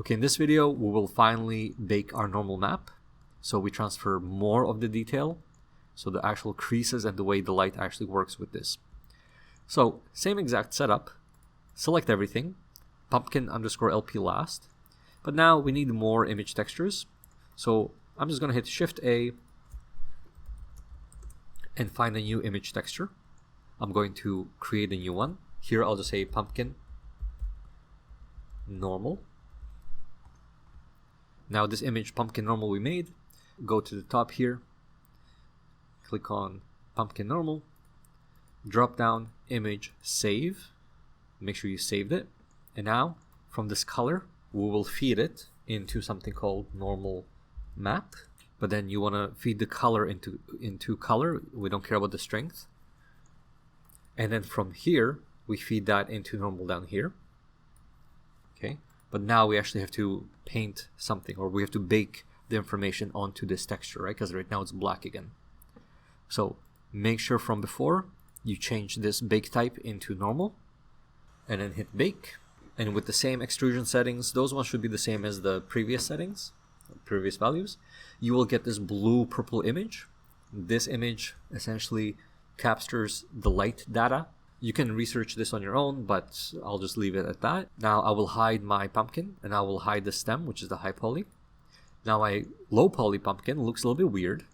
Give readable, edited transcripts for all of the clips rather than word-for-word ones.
Okay, in this video, we will finally bake our normal map. So we transfer more of the detail, so the actual creases and the way the light actually works with this. So same exact setup, select everything, pumpkin_LP last, but now we need more image textures. So I'm just gonna hit Shift A and find a new image texture. I'm going to create a new one. Here I'll just say pumpkin normal. Now this image pumpkin normal we made, go to the top here, click on pumpkin normal, drop down image save, make sure you saved it, and now from this color we will feed it into something called normal map. But then you want to feed the color into color, we don't care about the strength, and then from here we feed that into normal down here. Okay, but now we actually have to paint something, or we have to bake the information onto this texture, right? Because right now it's black again. So make sure from before you change this bake type into normal and then hit bake. And with the same extrusion settings, those ones should be the same as the previous settings, previous values. You will get this blue purple image. This image essentially captures the light data. You can research this on your own, but I'll just leave it at that. Now I will hide my pumpkin and I will hide the stem, which is the high poly. Now my low poly pumpkin looks a little bit weird,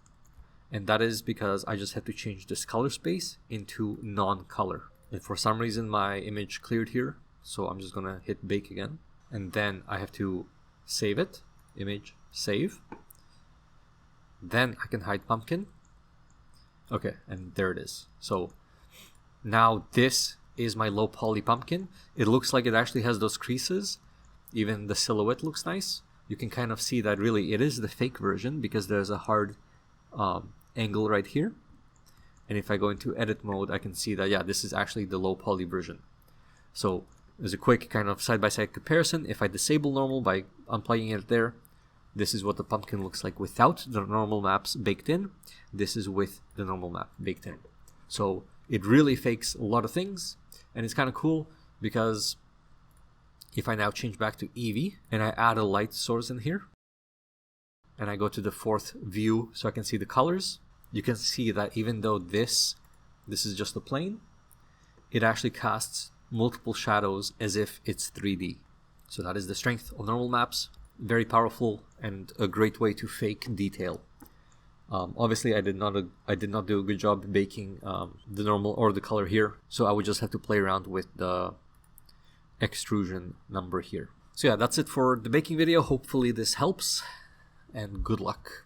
and that is because I just have to change this color space into non-color. And for some reason my image cleared here, so I'm just gonna hit bake again, and then I have to save it, image save. Then I can hide pumpkin. Okay, and there it is. So now this is my low poly pumpkin. It looks like it actually has those creases. Even the silhouette looks nice. You can kind of see that really it is the fake version because there's a hard angle right here. And if I go into edit mode, I can see that, yeah, this is actually the low poly version. So there's a quick kind of side-by-side comparison. If I disable normal by unplugging it there, this is what the pumpkin looks like without the normal maps baked in. This is with the normal map baked in. So it really fakes a lot of things, and it's kind of cool because if I now change back to Eevee and I add a light source in here and I go to the fourth view so I can see the colors, you can see that even though this is just a plane, it actually casts multiple shadows as if it's 3D. So that is the strength of normal maps. Very powerful and a great way to fake detail. Obviously I did not do a good job baking the normal or the color here, so I would just have to play around with the extrusion number here. So yeah, that's it for the baking video. Hopefully this helps, and good luck.